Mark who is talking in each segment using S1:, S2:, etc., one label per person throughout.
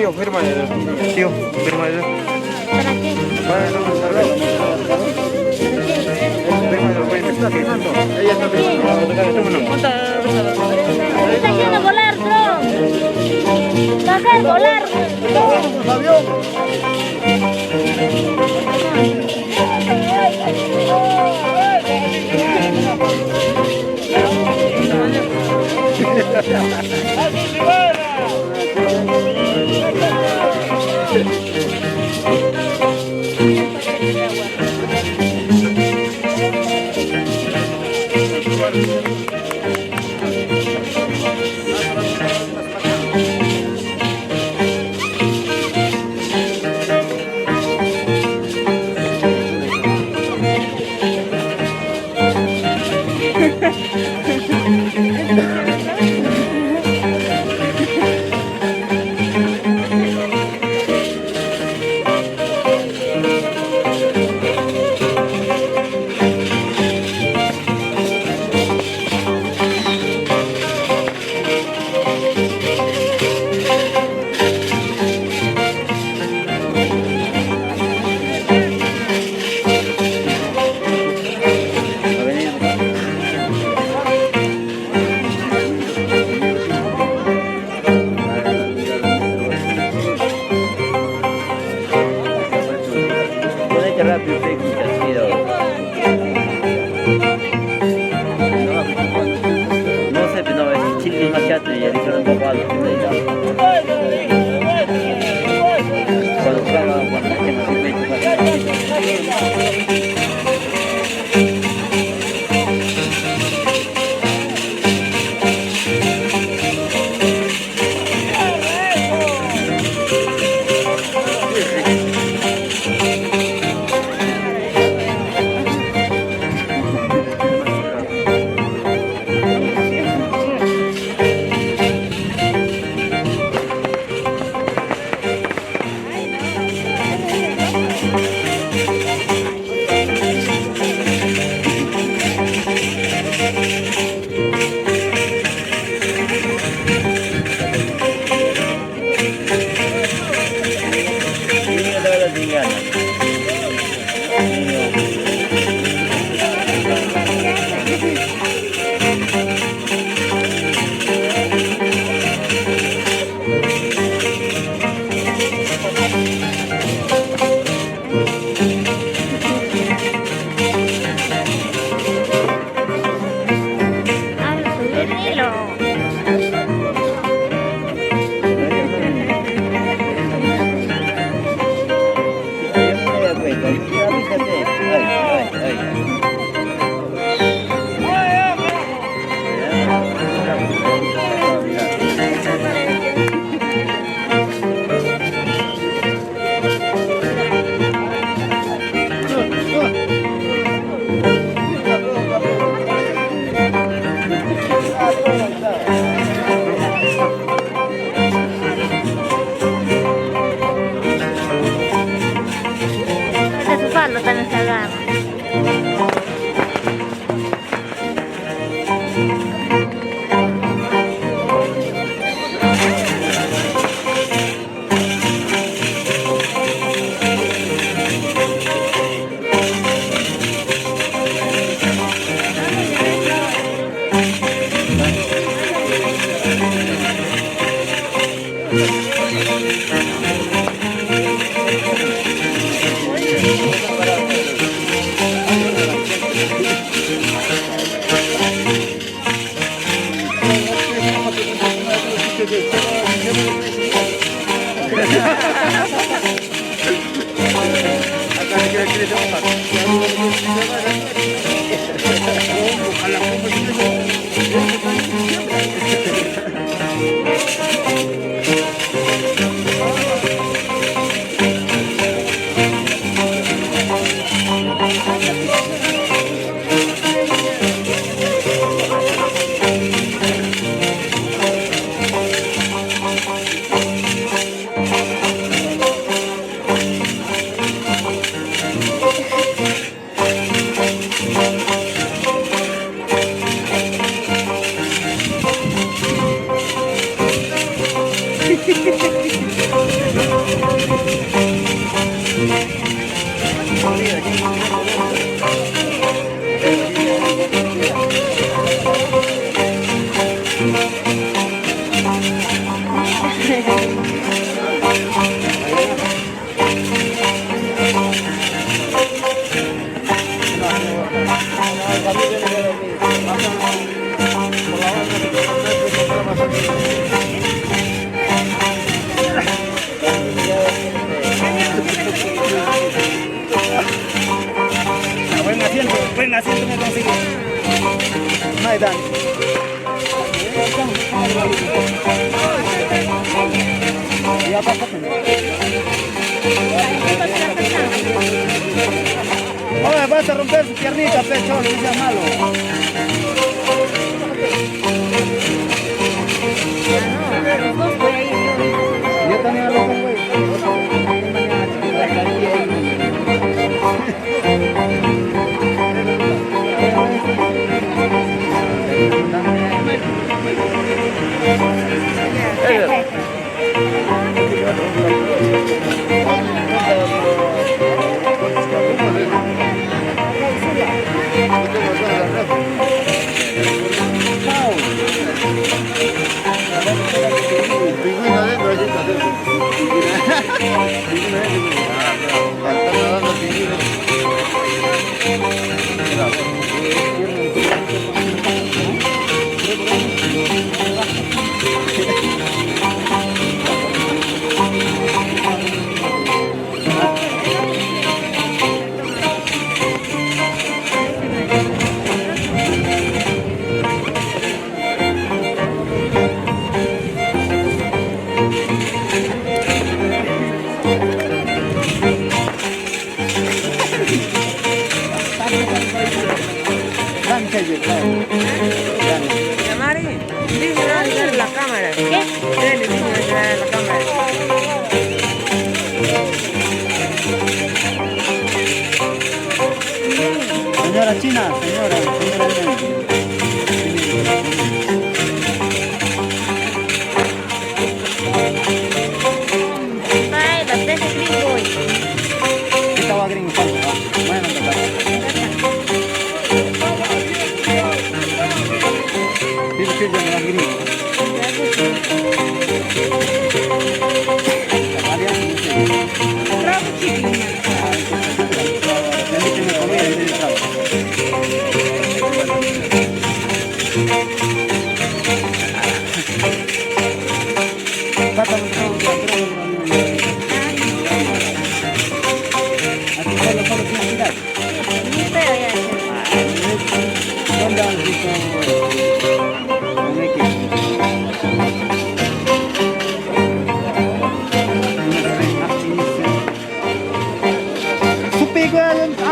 S1: Tío, firma, tío, firma.
S2: ¿Para qué?
S1: Está firmando. Ella está firmando.
S2: Está haciendo volar, bro. Va a hacer volar.
S3: Rápido, no sé, pero es chile machate y el otro papá cuando trabaja cuando
S2: apenas se agarra.
S3: Buen asiento me consigo. Maidan. Ya pasa. Oye, vas a romper su piernita, pecho, no sea malo. Yo también lo voy.
S4: La cámara.
S2: ¿Qué?
S4: La cámara.
S3: Señora China, señora.
S2: Ay, las veces gringo.
S3: Estaba gringo, bueno,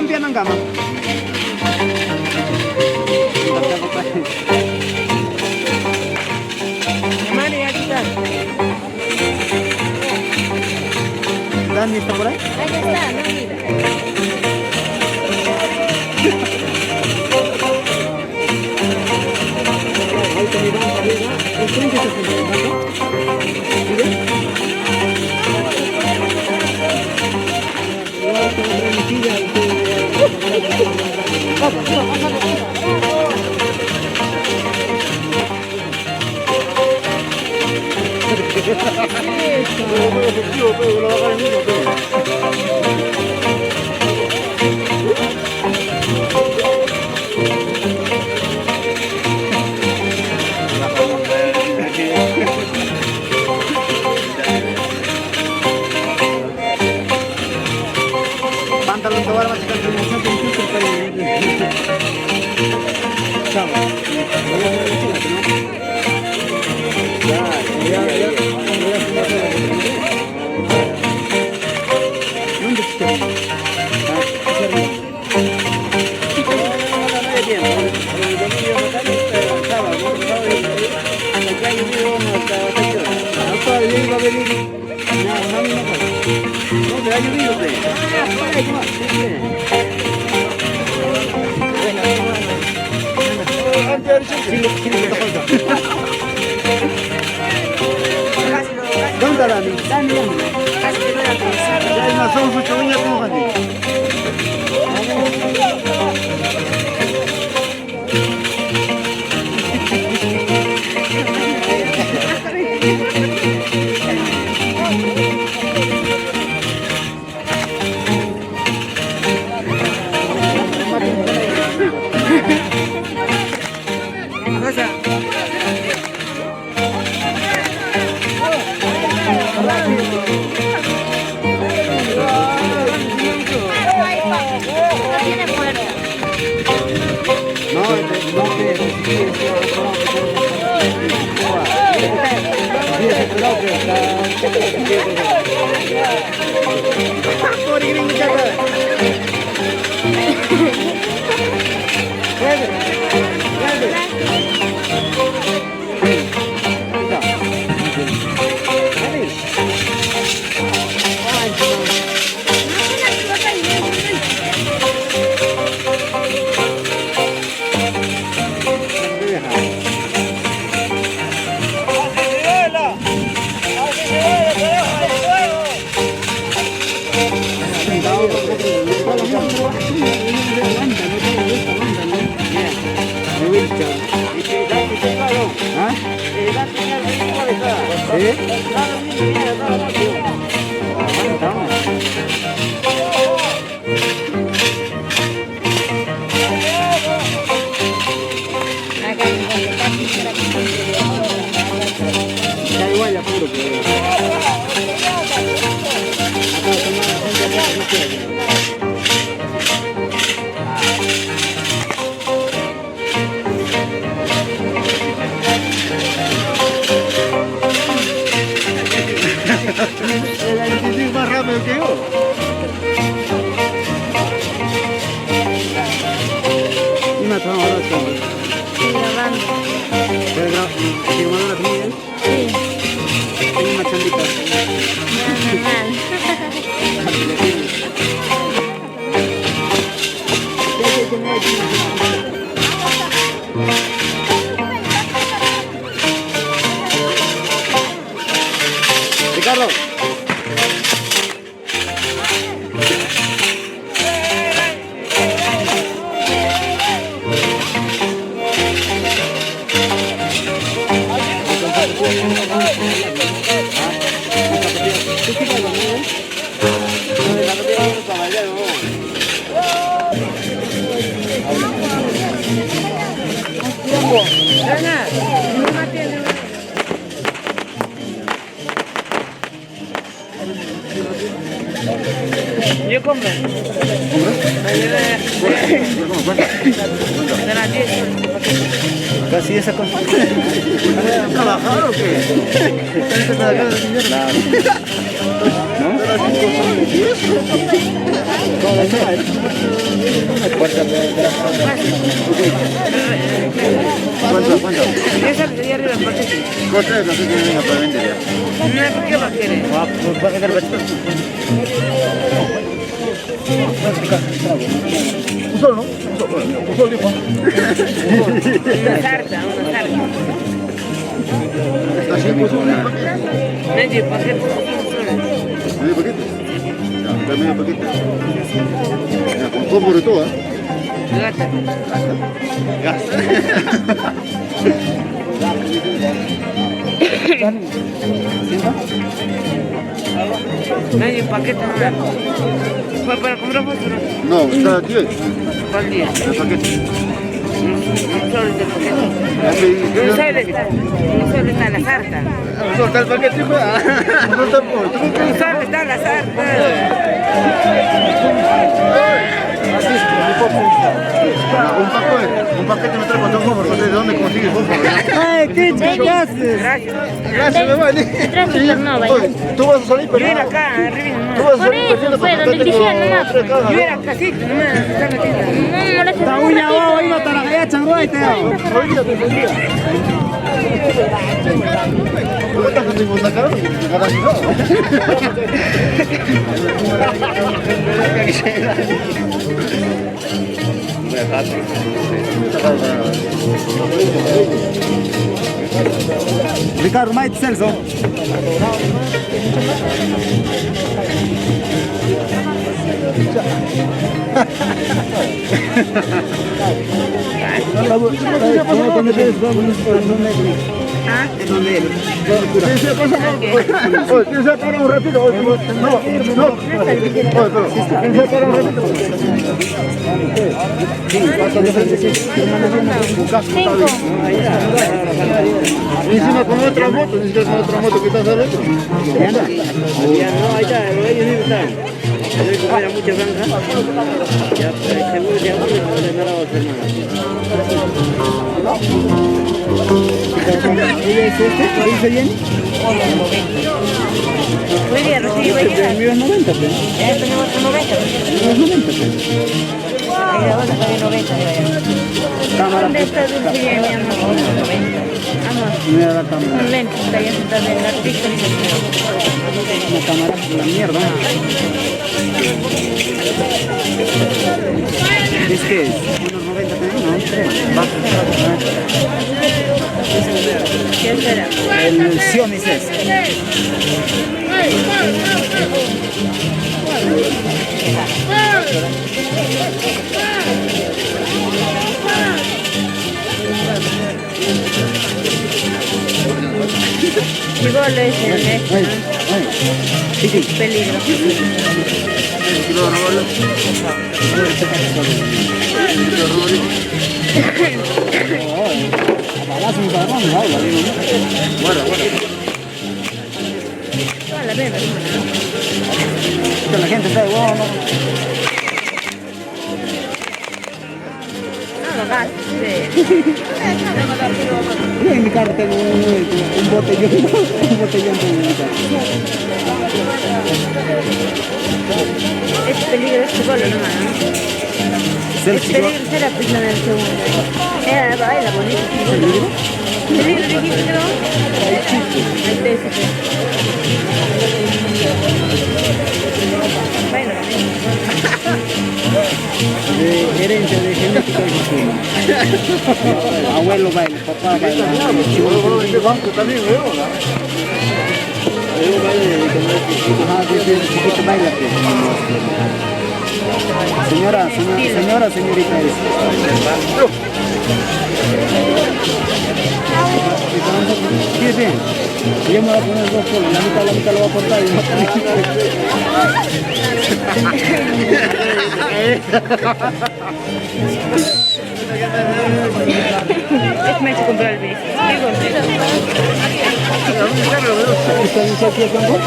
S3: ambian ang gama.
S4: Mari, aquí está.
S3: Dan está por ahí?
S2: Ahí está, no mira.
S1: Pantalon tawar masih kan ¿dónde la ni? Ya hay más ojos, yo voy a coger. El más rápido que yo. Y me atamos ahora todo.
S2: Sí, grabando.
S1: ¿Pero grabando la comida?
S2: Sí.
S1: Tengo una chandita. Ricardo.
S4: Yo compro.
S1: Casi esa cosa. ¿Trabajar o qué? ¿Cuánto?
S4: Esa sería arriba el paquete.
S1: ¿Cuánto es lo que venga para vender ya?
S4: No, ¿por qué lo quiere?
S1: Va a quedar bastante. Un solo, ¿no? Un solo,
S4: Una sarta, una sarta.
S1: Está 5 soles el paquete.
S4: Medio paquete.
S1: ¿Medio paquete? Ya, está medio paquete. Ya, con fósforo y todo, ¿eh?
S4: Gata.
S1: Gasta.
S4: Medio paquete. ¿Fue para comprar fósforo?
S1: No, está aquí.
S4: ¿Cuál día?
S1: El paquete.
S4: Un solo de paquete.
S1: Un
S4: Un solo está en la sarta.
S1: Solta el paquete, hijo. Solta el pollo.
S4: Un solo está en la sarta.
S1: Un paquete me trae con dos fósforos. ¿De dónde consigues fósforo?
S5: Ay, ¿qué haces?
S4: Gracias.
S1: Gracias, mi hermano.
S2: Trae su Supernova.
S1: Oye, tú vas a salir
S4: Yo era
S1: perdiendo.
S4: acá, arriba
S1: Tú
S4: nomás.
S1: vas a
S2: Por
S1: salir
S2: eso,
S1: perdiendo
S2: pues,
S1: porque
S2: donde
S1: tengo
S2: dirigían nomás,
S1: tres cajas,
S4: Yo
S1: ¿eh?
S4: era casito nomás, está metido.
S2: No molestes.
S5: Ta uña guau, iba a taragaya changoy, teo.
S1: Olvídate, olvídate. ¿Tú estás con mi sacado? Garantizado.
S5: Ricardo, Mike Celso.
S1: ¿Quién se para un ratito? No. ¿Quién se para un ratito? Y encima con otra moto, ni siquiera con otra moto que estás al otro.
S3: Ya no, ahí está, ellos sí están. Yo que fuera mucha franja. Ya, seguro ya no le dará otra
S5: ¿Ella es este? ¿Qué dice bien?
S4: Hoy día recibí
S5: El mío es 90, pues.
S4: Ya tenemos otro 90.
S5: Es 90, pues.
S4: Ahí de ahora pagué 90.
S5: Cámara,
S2: ¿Dónde está Dulce y mi amor? Amor,
S5: mira la cámara.
S2: un lente, está ya sentada en el artículo.
S5: Una cámara, la mierda. ¿Es que es? Unos 90 también, ¿no?
S2: ¿Qué será?
S5: El Sionis es.
S2: Igual es el este,
S5: Ay, ay. Sí, sí.
S2: peligro.
S5: Balazo, mi cabrón, no, vale, ¿no?
S2: Toda la vez,
S5: La gente está de huevo, ¿no?
S2: no lo gastes.
S5: Yo en mi carro tengo un botellón, un botellón en mi carro.
S2: Es peligro este gol, hermano. Es peligro ser la prisión del segundo. Era la bonita. Peligro dijiste, ¿no? El TSP. Bueno,
S5: De herencia de genética y consumo. Abuelo baila, papá baila.
S1: ¿Qué banco también, veo?
S5: Ajá, desde chiquito baila. Señora, señorita es. Fíjate, yo me voy a poner dos solos, la mitad lo voy a cortar y no
S4: Es me hizo comprar el bici.
S5: ¿Está dice aquí el campo?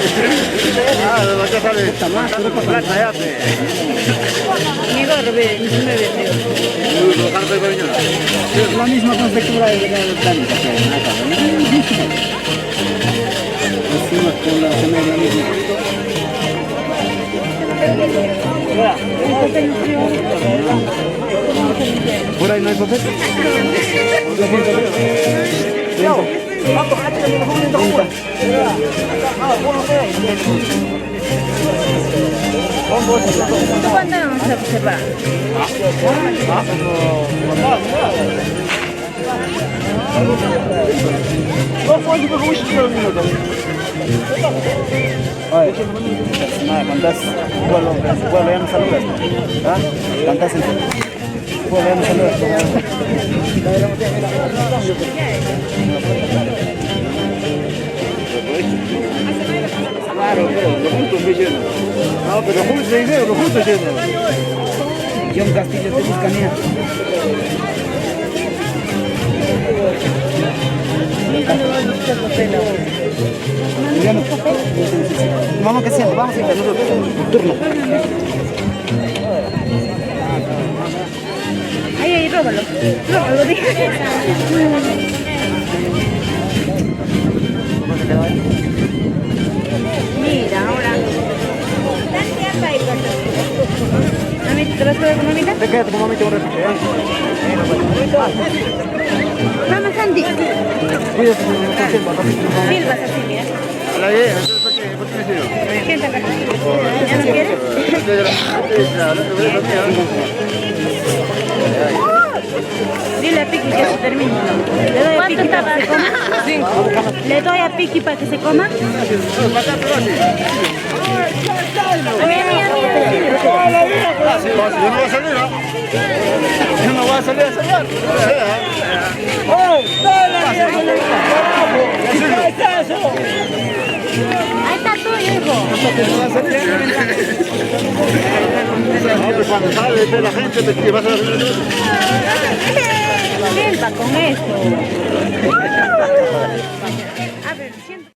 S1: De la casa de plata, ya te.
S4: Mi gorro, ve, 19 euros.
S5: La misma conceptura de la planeta que hay acá, ¿no? Encima con la semana la misma. ¿Por ahí no hay papel?
S2: ¿cuánto? vamos a observar.
S5: Cantas pueblo ya no saludas. ¿Ah? Cantas pueblo ya no saludas.
S3: Claro, pero lo juntos me lleno. No, pero juntos de dinero, lo juntos lleno.
S5: John Castillo te busca mía. Vamos que siente, vamos a ir a nosotros. Turno.
S2: Ahí, róbalo. Róbalo, dije. Mira, ahora. Mamita, ¿te vas a ver con mamita?
S5: Te quedas con mamita un ratito, ¿eh?
S2: Vamos, Sandy.
S5: Cuídate,
S2: Silvas así, mira.
S1: Hola, bien, entonces, ¿por qué me sirve?
S2: Siéntate acá. ¿Ya no quieres? Dile a Piki que se termine. Le doy a Piki para que se coma. 5. Le doy a Piki para que se coma. A mí.
S1: Yo no voy a salir, ¿no?
S3: Yo no voy a salir a salvar.
S2: Ahí está tu hijo.
S1: No, pues cuando sale ve la gente, te vas a salir.
S2: Sienta con esto. A ver, sienta.